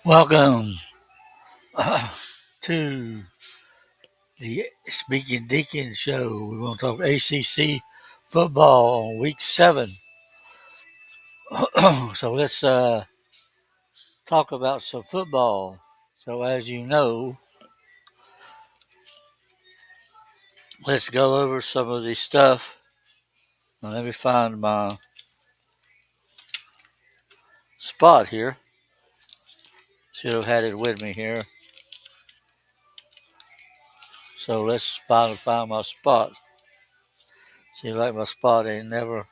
Welcome to the Speakin'Deac show. We're going to talk ACC football on week 7. So let's talk about some football. So as you know, let's go over some of the stuff. Now, let me find my spot here. Should have had it with me here. So let's finally find my spot. Seems like my spot ain't never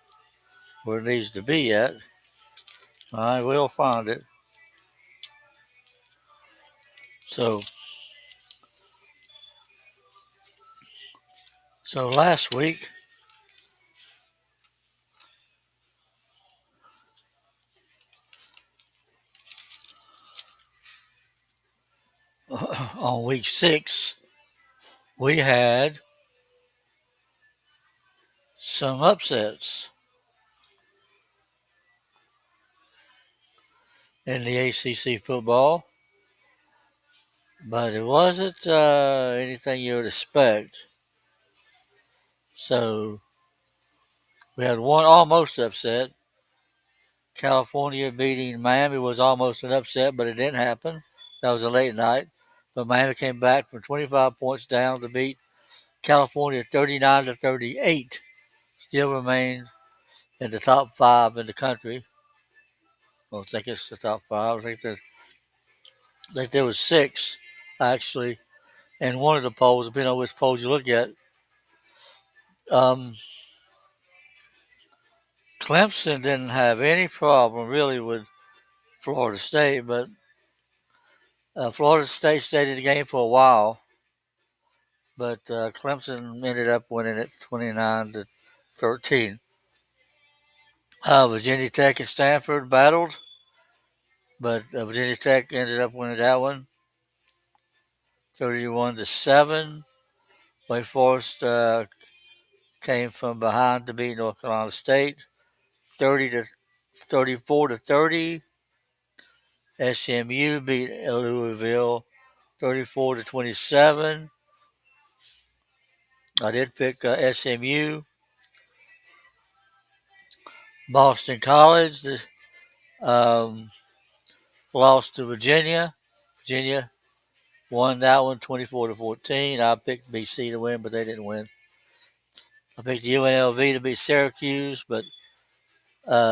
where it needs to be yet. I will find it. So last week, on week 6, we had some upsets in the ACC football, but it wasn't anything you would expect. So we had one almost upset. California beating Miami was almost an upset, but it didn't happen. That was a late night. But Miami came back from 25 points down to beat California 39-38. Still remained in the top 5 in the country. I don't think it's the top 5. I think there was 6 actually in one of the polls, depending on which polls you look at. Clemson didn't have any problem really with Florida State, but Florida State stayed in the game for a while. But Clemson ended up winning it 29-13. Virginia Tech and Stanford battled, but Virginia Tech ended up winning that one 31-7. Wake Forest came from behind to beat North Carolina State 34-30. SMU beat Louisville 34-27. I did pick SMU. Boston College lost to Virginia. Virginia won that one 24-14. I picked BC to win, but they didn't win. I picked UNLV to beat Syracuse, but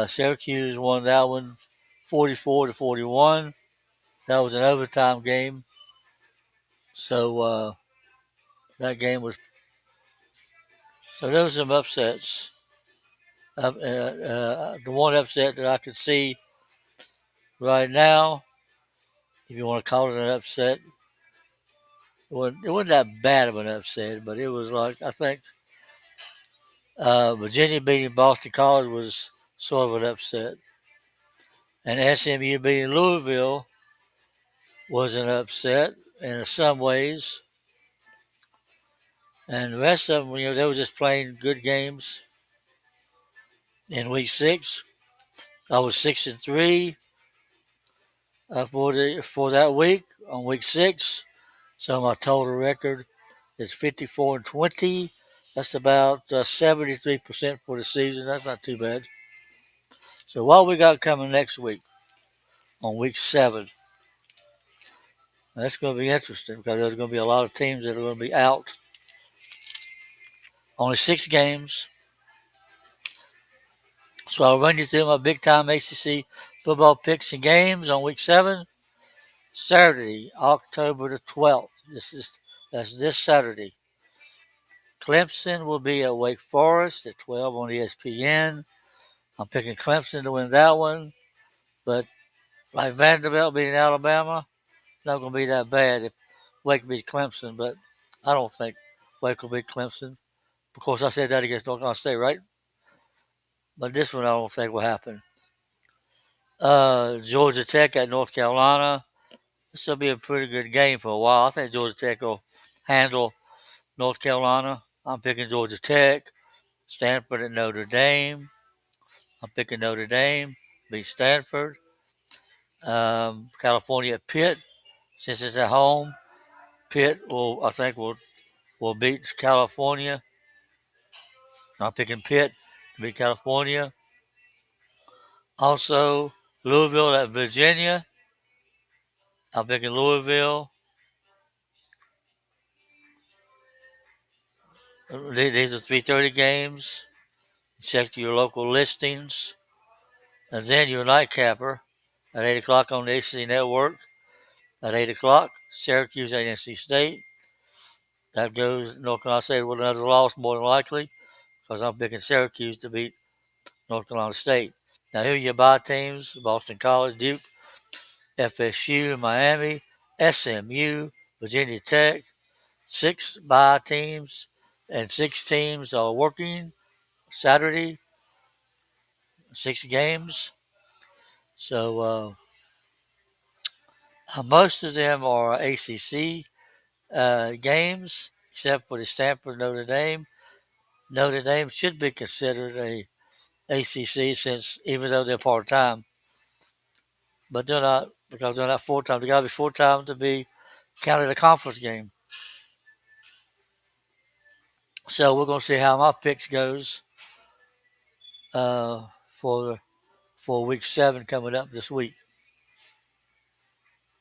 Syracuse won that one 44-41. That was an overtime game. So that game was. So there was some upsets. The one upset that I could see right now, if you want to call it an upset, it wasn't that bad of an upset, but it was like, I think Virginia beating Boston College was sort of an upset. And SMU beating Louisville was an upset in some ways. And the rest of them, they were just playing good games. In week 6, I was 6-3 for that week on week 6. So my total record is 54-20. That's about 73% for the season. That's not too bad. So what we got coming next week on week 7? That's going to be interesting because there's going to be a lot of teams that are going to be out. Only 6 games. So I'll run you through my big-time ACC football picks and games on week 7. Saturday, October the 12th. That's this Saturday. Clemson will be at Wake Forest at 12 on ESPN. I'm picking Clemson to win that one. But like Vanderbilt beating Alabama, not going to be that bad if Wake beats Clemson. But I don't think Wake will beat Clemson. Of course, I said that against North Carolina State, right? but this one I don't think will happen. Georgia Tech at North Carolina. This will be a pretty good game for a while. I think Georgia Tech will handle North Carolina. I'm picking Georgia Tech. Stanford at Notre Dame. I'm picking Notre Dame. Beat Stanford. California at Pitt. Since it's at home, Pitt will, I think, will beat California. I'm picking Pitt to beat California. Also, Louisville at Virginia. I'm picking Louisville. These are 3:30 games. Check your local listings. And then your nightcapper at 8 o'clock on the ACC Network. At 8 o'clock, Syracuse at NC State. That goes North Carolina State with another loss, more than likely, because I'm picking Syracuse to beat North Carolina State. Now, here are your bye teams: Boston College, Duke, FSU, Miami, SMU, Virginia Tech. 6 bye teams, and 6 teams are working Saturday, 6 games. So most of them are ACC games, except for the Stanford Notre Dame. Notre Dame should be considered a ACC since even though they're part time, but they're not because they're not full time. They got to be full time to be counted a conference game. So we're going to see how my picks goes uh, for for week 7 coming up this week.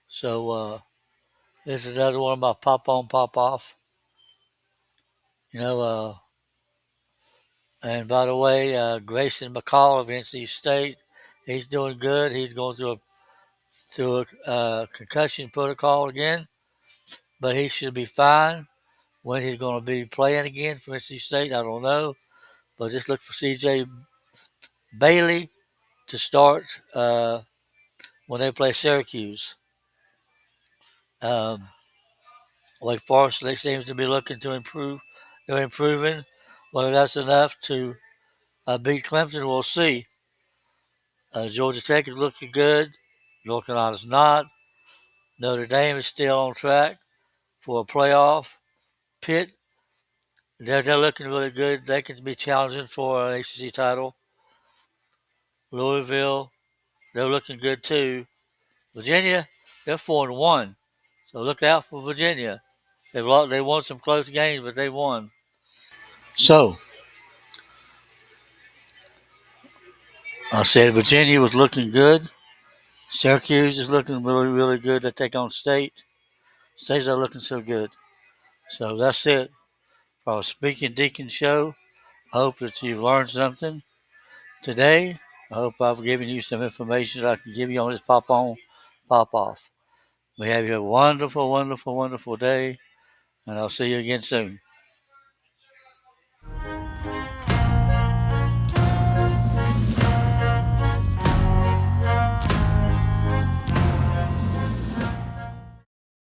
So this is another one of my pop on, pop off. You know, and by the way, Grayson McCall of NC State, he's doing good. He's going through a concussion protocol again, but he should be fine. When he's going to be playing again for NC State, I don't know. But just look for CJ Bailey to start when they play Syracuse. Um, Wake Forest, they seems to be looking to improve. They're improving. Whether that's enough to beat Clemson, we'll see. Georgia Tech is looking good. North Carolina's not. Notre Dame is still on track for a playoff. Pitt, they're looking really good. They can be challenging for an ACC title. Louisville, they're looking good too. Virginia, they're 4-1, so look out for Virginia. They won some close games, but they won. So I said Virginia was looking good. Syracuse is looking really, really good to take on State. State's not looking so good. So that's it for our Speaking Deacon show. I hope that you've learned something today. I hope I've given you some information that I can give you on this pop on, pop off. We have you a wonderful, wonderful, wonderful day, and I'll see you again soon.